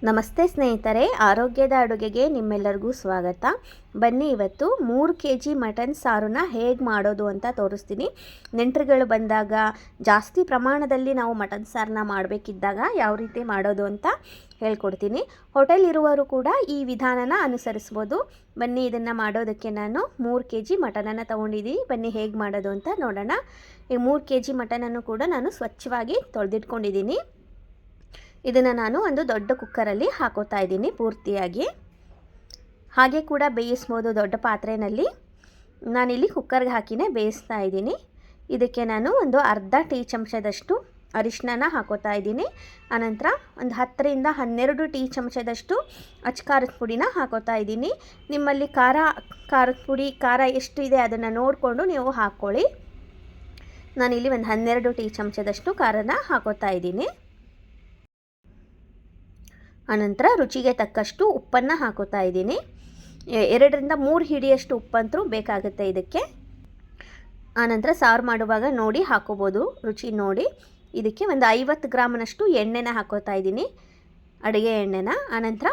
ನಮಸ್ತೆ ಸ್ನೇಹಿತರೆ, ಆರೋಗ್ಯದ ಅಡುಗೆಗೆ ನಿಮ್ಮೆಲ್ಲರಿಗೂ ಸ್ವಾಗತ. ಬನ್ನಿ ಇವತ್ತು 3 kg ಮಟನ್ ಸಾರನ್ನ ಹೇಗೆ ಮಾಡೋದು ಅಂತ ತೋರಿಸ್ತೀನಿ. ನೆಂಟರುಗಳು ಬಂದಾಗ ಜಾಸ್ತಿ ಪ್ರಮಾಣದಲ್ಲಿ ನಾವು ಮಟನ್ ಸಾರನ್ನ ಮಾಡಬೇಕಿದ್ದಾಗ ಯಾವ ರೀತಿ ಮಾಡೋದು ಅಂತ ಹೇಳ್ಕೊಡ್ತೀನಿ. ಹೋಟೆಲ್ ಇರುವವರು ಕೂಡ ಈ ವಿಧಾನನ ಅನುಸರಿಸ್ಬೋದು. ಬನ್ನಿ ಇದನ್ನು ಮಾಡೋದಕ್ಕೆ ನಾನು 3 kg ಮಟನನ್ನು ತೊಗೊಂಡಿದ್ದೀನಿ. ಬನ್ನಿ ಹೇಗೆ ಮಾಡೋದು ಅಂತ ನೋಡೋಣ. ಈ 3 kg ಮಟನನ್ನು ಕೂಡ ನಾನು ಸ್ವಚ್ಛವಾಗಿ ತೊಳೆದಿಟ್ಕೊಂಡಿದ್ದೀನಿ. ಇದನ್ನು ನಾನು ಒಂದು ದೊಡ್ಡ ಕುಕ್ಕರಲ್ಲಿ ಹಾಕೋತಾ ಇದ್ದೀನಿ ಪೂರ್ತಿಯಾಗಿ. ಹಾಗೆ ಕೂಡ ಬೇಯಿಸ್ಬೋದು ದೊಡ್ಡ ಪಾತ್ರೆಯಲ್ಲಿ. ನಾನಿಲ್ಲಿ ಕುಕ್ಕರ್ಗೆ ಹಾಕಿನೇ ಬೇಯಿಸ್ತಾ ಇದ್ದೀನಿ. ಇದಕ್ಕೆ ನಾನು ಒಂದು ಅರ್ಧ ಟೀ ಚಮಚದಷ್ಟು ಅರಿಶಿನ ಹಾಕೋತಾ ಇದ್ದೀನಿ. ಆನಂತರ ಒಂದು 10 ರಿಂದ 12 ಟೀ ಚಮಚದಷ್ಟು ಅಚ್ಚ ಪುಡಿನ ಹಾಕೋತಾ ಇದ್ದೀನಿ. ನಿಮ್ಮಲ್ಲಿ ಖಾರದ ಪುಡಿ ಖಾರ ಎಷ್ಟು ಇದೆ ಅದನ್ನು ನೋಡಿಕೊಂಡು ನೀವು ಹಾಕ್ಕೊಳ್ಳಿ. ನಾನಿಲ್ಲಿ ಒಂದು 12 ಟೀ ಚಮಚದಷ್ಟು ಖಾರನ ಹಾಕೋತಾ ಇದ್ದೀನಿ. ಆನಂತರ ರುಚಿಗೆ ತಕ್ಕಷ್ಟು ಉಪ್ಪನ್ನು ಹಾಕೋತಾ ಇದ್ದೀನಿ. 2 ರಿಂದ 3 ಹಿಡಿಯಷ್ಟು ಉಪ್ಪಂತೂ ಬೇಕಾಗುತ್ತೆ ಇದಕ್ಕೆ. ಆನಂತರ ಸಾರು ಮಾಡುವಾಗ ನೋಡಿ ಹಾಕೋಬೋದು, ರುಚಿ ನೋಡಿ. ಇದಕ್ಕೆ ಒಂದು 50 ಗ್ರಾಮ್ನಷ್ಟು ಎಣ್ಣೆನ ಹಾಕೋತಾ ಇದ್ದೀನಿ, ಅಡುಗೆ ಎಣ್ಣೆನ. ಆನಂತರ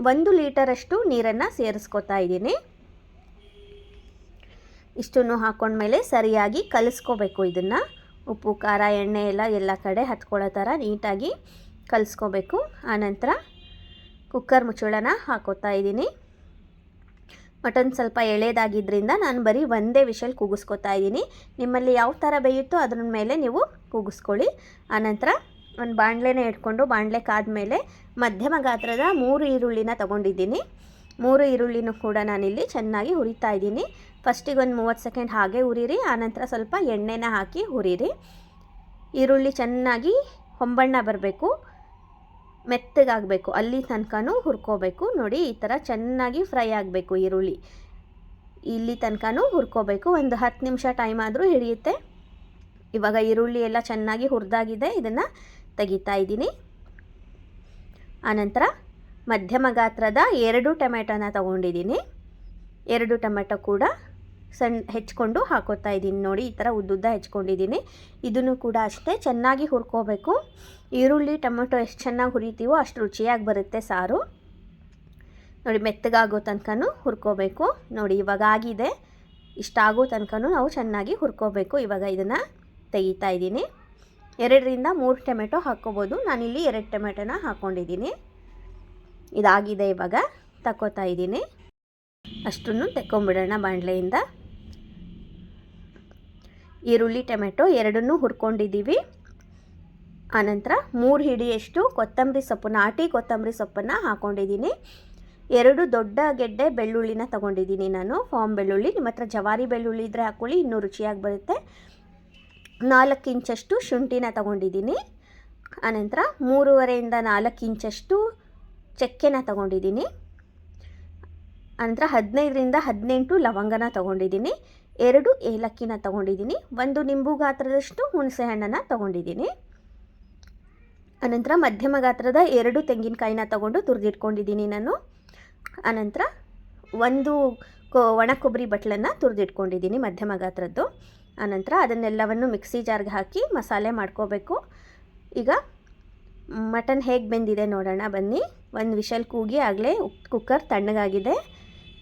1 ಲೀಟರಷ್ಟು ನೀರನ್ನು ಸೇರಿಸ್ಕೋತಾ ಇದ್ದೀನಿ. ಇಷ್ಟನ್ನು ಹಾಕೊಂಡ್ಮೇಲೆ ಸರಿಯಾಗಿ ಕಲಿಸ್ಕೋಬೇಕು. ಇದನ್ನು ಉಪ್ಪು ಖಾರ ಎಣ್ಣೆ ಎಲ್ಲ ಕಡೆ ಹತ್ಕೊಳ್ಳೋ ಥರ ನೀಟಾಗಿ ಕಲಿಸ್ಕೋಬೇಕು. ಆನಂತರ ಕುಕ್ಕರ್ ಮುಚ್ಚಳನ ಹಾಕೋತಾ ಇದ್ದೀನಿ. ಮಟನ್ ಸ್ವಲ್ಪ ಎಳೆದಾಗಿದ್ದರಿಂದ ನಾನು ಬರೀ ಒಂದೇ ವಿಷಲ್ ಕೂಗಿಸ್ಕೋತಾ ಇದ್ದೀನಿ. ನಿಮ್ಮಲ್ಲಿ ಯಾವ ಥರ ಬೇಯುತ್ತೋ ಅದ್ರ ಮೇಲೆ ನೀವು ಕೂಗಿಸ್ಕೊಳ್ಳಿ. ಆನಂತರ ಒಂದು ಬಾಣಲೆನೇ ಇಟ್ಕೊಂಡು ಬಾಣಲೆ ಕಾದ್ಮೇಲೆ ಮಧ್ಯಮ ಗಾತ್ರದ 3 ಈರುಳ್ಳಿನ ತೊಗೊಂಡಿದ್ದೀನಿ. 3 ಈರುಳ್ಳಿನೂ ಕೂಡ ನಾನಿಲ್ಲಿ ಚೆನ್ನಾಗಿ ಹುರಿತಾ ಇದ್ದೀನಿ. ಫಸ್ಟಿಗೆ ಒಂದು 30 ಸೆಕೆಂಡ್ ಹಾಗೆ ಹುರಿರಿ. ಆನಂತರ ಸ್ವಲ್ಪ ಎಣ್ಣೆನ ಹಾಕಿ ಹುರಿರಿ. ಈರುಳ್ಳಿ ಚೆನ್ನಾಗಿ ಹೊಂಬಣ್ಣ ಬರಬೇಕು, ಮೆತ್ತಗಾಗಬೇಕು, ಅಲ್ಲಿ ತನಕನೂ ಹುರ್ಕೋಬೇಕು. ನೋಡಿ ಈ ಥರ ಚೆನ್ನಾಗಿ ಫ್ರೈ ಆಗಬೇಕು ಈರುಳ್ಳಿ, ಇಲ್ಲಿ ತನಕನೂ ಹುರ್ಕೋಬೇಕು. ಒಂದು 10 ನಿಮಿಷ ಟೈಮ್ ಆದರೂ ಹಿಡಿಯುತ್ತೆ. ಇವಾಗ ಈರುಳ್ಳಿ ಎಲ್ಲ ಚೆನ್ನಾಗಿ ಹುರಿದಾಗಿದೆ, ಇದನ್ನು ತೆಗಿತಾ ಇದ್ದೀನಿ. ಆನಂತರ ಮಧ್ಯಮ ಗಾತ್ರದ 2 ಟೊಮೆಟೊನ ತೊಗೊಂಡಿದ್ದೀನಿ. 2 ಟೊಮೆಟೊ ಕೂಡ ಹೆಚ್ಕೊಂಡು ಹಾಕೋತಾ ಇದ್ದೀನಿ. ನೋಡಿ ಈ ಥರ ಉದ್ದುದ್ದ ಹೆಚ್ಕೊಂಡಿದ್ದೀನಿ. ಇದನ್ನು ಕೂಡ ಅಷ್ಟೇ ಚೆನ್ನಾಗಿ ಹುರ್ಕೋಬೇಕು. ಈರುಳ್ಳಿ ಟೊಮೆಟೊ ಎಷ್ಟು ಚೆನ್ನಾಗಿ ಹುರಿತೀವೋ ಅಷ್ಟು ರುಚಿಯಾಗಿ ಬರುತ್ತೆ ಸಾರು. ನೋಡಿ ಮೆತ್ತಗಾಗೋ ತನಕನೂ ಹುರ್ಕೋಬೇಕು. ನೋಡಿ ಇವಾಗ ಆಗಿದೆ. ಇಷ್ಟಾಗೋ ತನಕನೂ ನಾವು ಚೆನ್ನಾಗಿ ಹುರ್ಕೋಬೇಕು. ಇವಾಗ ಇದನ್ನು ತೆಗಿತಾ ಇದ್ದೀನಿ. 2 ರಿಂದ 3 ಟೊಮೆಟೊ ಹಾಕ್ಕೋಬೋದು. ನಾನಿಲ್ಲಿ 2 ಟೊಮೆಟೊನ ಹಾಕ್ಕೊಂಡಿದ್ದೀನಿ. ಇದಾಗಿದೆ. ಇವಾಗ ತಗೋತಾ ಇದ್ದೀನಿ. ಅಷ್ಟನ್ನು ತೆಕ್ಕೊಂಬಿಡೋಣ ಬಾಣಲೆಯಿಂದ. ಈರುಳ್ಳಿ ಟೊಮೆಟೊ ಎರಡನ್ನೂ ಹುರ್ಕೊಂಡಿದ್ದೀವಿ. ಆನಂತರ 3 ಹಿಡಿಯಷ್ಟು ಕೊತ್ತಂಬರಿ ಸೊಪ್ಪು, ನಾಟಿ ಕೊತ್ತಂಬರಿ ಸೊಪ್ಪನ್ನು ಹಾಕ್ಕೊಂಡಿದ್ದೀನಿ. 2 ದೊಡ್ಡ ಗೆಡ್ಡೆ ಬೆಳ್ಳುಳ್ಳಿನ ತೊಗೊಂಡಿದ್ದೀನಿ ನಾನು, ಫಾರ್ಮ್ ಬೆಳ್ಳುಳ್ಳಿ. ನಿಮ್ಮ ಹತ್ರ ಜವಾರಿ ಬೆಳ್ಳುಳ್ಳಿ ಇದ್ದರೆ ಹಾಕ್ಕೊಳ್ಳಿ, ಇನ್ನೂ ರುಚಿಯಾಗಿ ಬರುತ್ತೆ. 4 ಇಂಚಷ್ಟು ಶುಂಠಿನ ತೊಗೊಂಡಿದ್ದೀನಿ. ಆನಂತರ 3.5 ರಿಂದ 4 ಇಂಚಷ್ಟು ಚಕ್ಕೆನ ತೊಗೊಂಡಿದ್ದೀನಿ. ಆನಂತರ 15 ರಿಂದ 18 ಲವಂಗನ ತೊಗೊಂಡಿದ್ದೀನಿ. 2 ಏಲಕ್ಕಿನ ತೊಗೊಂಡಿದ್ದೀನಿ. 1 ನಿಂಬು ಗಾತ್ರದಷ್ಟು ಹುಣಸೆ ಹಣ್ಣನ್ನು ತೊಗೊಂಡಿದ್ದೀನಿ. ಆನಂತರ ಮಧ್ಯಮ ಗಾತ್ರದ 2 ತೆಂಗಿನಕಾಯಿನ ತೊಗೊಂಡು ತುರಿದಿಟ್ಕೊಂಡಿದ್ದೀನಿ ನಾನು. ಆನಂತರ 1 ಒಣ ಕೊಬ್ಬರಿ ಬಟ್ಲನ್ನು ತುರಿದಿಟ್ಕೊಂಡಿದ್ದೀನಿ ಮಧ್ಯಮ ಗಾತ್ರದ್ದು. ಆನಂತರ ಅದನ್ನೆಲ್ಲವನ್ನು ಮಿಕ್ಸಿ ಜಾರ್ಗೆ ಹಾಕಿ ಮಸಾಲೆ ಮಾಡ್ಕೋಬೇಕು. ಈಗ ಮಟನ್ ಹೇಗೆ ಬೆಂದಿದೆ ನೋಡೋಣ ಬನ್ನಿ. 1 ವಿಷಲ್ ಕೂಗಿ ಆಗಲೇ ಕುಕ್ಕರ್ ತಣ್ಣಗಾಗಿದೆ.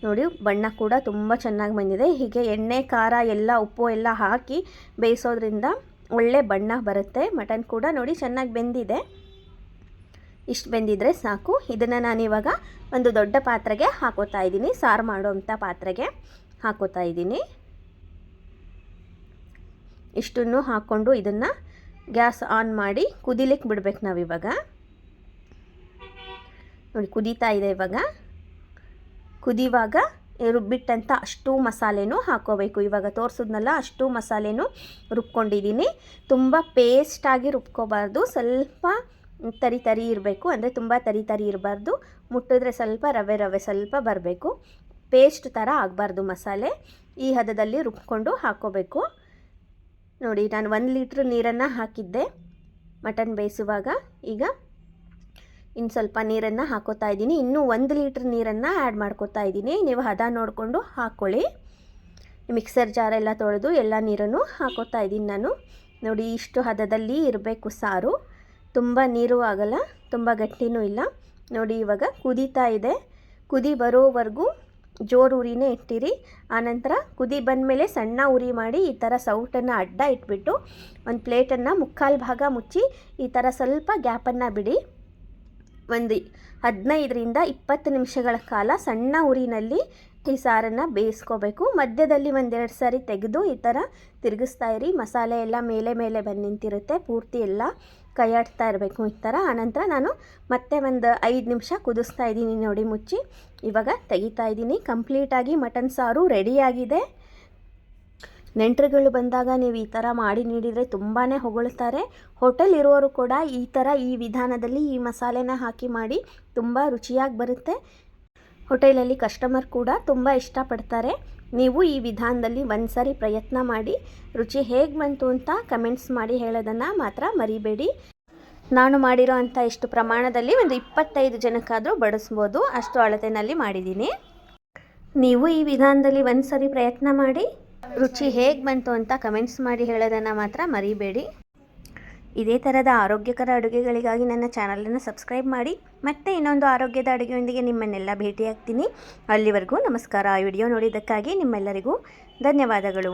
ನೋಡಿ ಬಣ್ಣ ಕೂಡ ತುಂಬ ಚೆನ್ನಾಗಿ ಬಂದಿದೆ. ಹೀಗೆ ಎಣ್ಣೆ ಖಾರ ಎಲ್ಲ ಉಪ್ಪು ಎಲ್ಲ ಹಾಕಿ ಬೇಯಿಸೋದ್ರಿಂದ ಒಳ್ಳೆ ಬಣ್ಣ ಬರುತ್ತೆ. ಮಟನ್ ಕೂಡ ನೋಡಿ ಚೆನ್ನಾಗಿ ಬೆಂದಿದೆ. ಇಷ್ಟು ಬೆಂದಿದ್ರೆ ಸಾಕು. ಇದನ್ನು ನಾನಿವಾಗ ಒಂದು ದೊಡ್ಡ ಪಾತ್ರೆಗೆ ಹಾಕೋತಾ ಇದ್ದೀನಿ, ಸಾರು ಮಾಡೋವಂಥ ಪಾತ್ರೆಗೆ ಹಾಕೋತಾ ಇದ್ದೀನಿ. ಇಷ್ಟನ್ನು ಹಾಕ್ಕೊಂಡು ಇದನ್ನು ಗ್ಯಾಸ್ ಆನ್ ಮಾಡಿ ಕುದಿಲಿಕ್ಕೆ ಬಿಡ್ಬೇಕು ನಾವಿವಾಗ. ನೋಡಿ ಕುದೀತಾ ಇದೆ. ಇವಾಗ ಕುದಿವಾಗ ರುಬ್ಬಿಟ್ಟಂಥ ಅಷ್ಟು ಮಸಾಲೆನೂ ಹಾಕೋಬೇಕು. ಇವಾಗ ತೋರಿಸಿದ್ನಲ್ಲ ಅಷ್ಟು ಮಸಾಲೆನೂ ರುಬ್ಕೊಂಡಿದ್ದೀನಿ. ತುಂಬ ಪೇಸ್ಟಾಗಿ ರುಬ್ಕೋಬಾರ್ದು, ಸ್ವಲ್ಪ ತರಿ ತರಿ ಇರಬೇಕು. ಅಂದರೆ ತುಂಬ ತರಿ ತರಿ ಇರಬಾರ್ದು, ಮುಟ್ಟಿದ್ರೆ ಸ್ವಲ್ಪ ರವೆ ಸ್ವಲ್ಪ ಬರಬೇಕು. ಪೇಸ್ಟ್ ಥರ ಆಗಬಾರ್ದು ಮಸಾಲೆ. ಈ ಹದದಲ್ಲಿ ರುಬ್ಕೊಂಡು ಹಾಕ್ಕೋಬೇಕು. ನೋಡಿ ನಾನು 1 ಲೀಟ್ರ್ ನೀರನ್ನು ಹಾಕಿದ್ದೆ ಮಟನ್ ಬೇಯಿಸುವಾಗ. ಈಗ ಇನ್ನು ಸ್ವಲ್ಪ ನೀರನ್ನು ಹಾಕೋತಾ ಇದ್ದೀನಿ. ಇನ್ನೂ 1 ಲೀಟ್ರ್ ನೀರನ್ನು ಆ್ಯಡ್ ಮಾಡ್ಕೋತಾ ಇದ್ದೀನಿ. ನೀವು ಹದ ನೋಡಿಕೊಂಡು ಹಾಕ್ಕೊಳ್ಳಿ. ಮಿಕ್ಸರ್ ಜಾರೆಲ್ಲ ತೊಳೆದು ಎಲ್ಲ ನೀರನ್ನು ಹಾಕೋತಾ ಇದ್ದೀನಿ ನಾನು. ನೋಡಿ ಇಷ್ಟು ಹದದಲ್ಲಿ ಇರಬೇಕು ಸಾರು. ತುಂಬ ನೀರು ಆಗಲ್ಲ, ತುಂಬ ಗಟ್ಟಿನೂ ಇಲ್ಲ. ನೋಡಿ ಇವಾಗ ಕುದೀತಾ ಇದೆ. ಕುದಿ ಬರೋವರೆಗೂ ಜೋರು ಉರಿನೇ ಇಟ್ಟಿರಿ. ಆನಂತರ ಕುದಿ ಬಂದಮೇಲೆ ಸಣ್ಣ ಉರಿ ಮಾಡಿ ಈ ಥರ ಸೌಟನ್ನು ಅಡ್ಡ ಇಟ್ಬಿಟ್ಟು ಒಂದು ಪ್ಲೇಟನ್ನು ಮುಕ್ಕಾಲು ಭಾಗ ಮುಚ್ಚಿ ಈ ಥರ ಸ್ವಲ್ಪ ಗ್ಯಾಪನ್ನು ಬಿಡಿ. ಒಂದು 15ರಿಂದ 20 ನಿಮಿಷಗಳ ಕಾಲ ಸಣ್ಣ ಉರಿನಲ್ಲಿ ಈ ಸಾರನ್ನು ಬೇಯಿಸ್ಕೋಬೇಕು. ಮಧ್ಯದಲ್ಲಿ 1-2 ಸಾರಿ ತೆಗೆದು ಈ ಥರ ತಿರುಗಿಸ್ತಾ ಇರಿ. ಮಸಾಲೆ ಎಲ್ಲ ಮೇಲೆ ಮೇಲೆ ಬಂದು ನಿಂತಿರುತ್ತೆ, ಪೂರ್ತಿ ಎಲ್ಲ ಕೈಯಾಡ್ತಾ ಇರಬೇಕು ಈ ಥರ. ಆನಂತರ ನಾನು ಮತ್ತೆ ಒಂದು 5 ನಿಮಿಷ ಕುದಿಸ್ತಾ ಇದ್ದೀನಿ ನೋಡಿ ಮುಚ್ಚಿ. ಇವಾಗ ತೆಗಿತಾ ಇದ್ದೀನಿ. ಕಂಪ್ಲೀಟಾಗಿ ಮಟನ್ ಸಾರು ರೆಡಿಯಾಗಿದೆ. ನೆಂಟರುಗಳು ಬಂದಾಗ ನೀವು ಈ ಥರ ಮಾಡಿ ನೀಡಿದರೆ ತುಂಬಾ ಹೊಗಳ್ತಾರೆ. ಹೋಟೆಲ್ ಇರೋರು ಕೂಡ ಈ ಥರ ಈ ವಿಧಾನದಲ್ಲಿ ಈ ಮಸಾಲೆನ ಹಾಕಿ ಮಾಡಿ ತುಂಬ ರುಚಿಯಾಗಿ ಬರುತ್ತೆ. ಹೋಟೆಲಲ್ಲಿ ಕಸ್ಟಮರ್ ಕೂಡ ತುಂಬ ಇಷ್ಟಪಡ್ತಾರೆ. ನೀವು ಈ ವಿಧಾನದಲ್ಲಿ ಒಂದು ಸಾರಿ ಪ್ರಯತ್ನ ಮಾಡಿ ರುಚಿ ಹೇಗೆ ಬಂತು ಅಂತ ಕಮೆಂಟ್ಸ್ ಮಾಡಿ ಹೇಳೋದನ್ನು ಮಾತ್ರ ಮರಿಬೇಡಿ. ನಾನು ಮಾಡಿರೋ ಅಂಥ ಇಷ್ಟು ಪ್ರಮಾಣದಲ್ಲಿ ಒಂದು 25 ಜನಕ್ಕಾದರೂ ಬಡಿಸ್ಬೋದು, ಅಷ್ಟು ಅಳತೆಯಲ್ಲಿ ಮಾಡಿದ್ದೀನಿ. ನೀವು ಈ ವಿಧಾನದಲ್ಲಿ ಒಂದು ಸಾರಿ ಪ್ರಯತ್ನ ಮಾಡಿ ರುಚಿ ಹೇಗೆ ಬಂತು ಅಂತ ಕಮೆಂಟ್ಸ್ ಮಾಡಿ ಹೇಳೋದನ್ನು ಮಾತ್ರ ಮರಿಬೇಡಿ. ಇದೇ ಥರದ ಆರೋಗ್ಯಕರ ಅಡುಗೆಗಳಿಗಾಗಿ ನನ್ನ ಚಾನಲನ್ನು ಸಬ್ಸ್ಕ್ರೈಬ್ ಮಾಡಿ. ಮತ್ತೆ ಇನ್ನೊಂದು ಆರೋಗ್ಯದ ಅಡುಗೆಯೊಂದಿಗೆ ನಿಮ್ಮನ್ನೆಲ್ಲ ಭೇಟಿಯಾಗ್ತೀನಿ. ಅಲ್ಲಿವರೆಗೂ ನಮಸ್ಕಾರ. ಈ ವಿಡಿಯೋ ನೋಡಿದ್ದಕ್ಕಾಗಿ ನಿಮ್ಮೆಲ್ಲರಿಗೂ ಧನ್ಯವಾದಗಳು.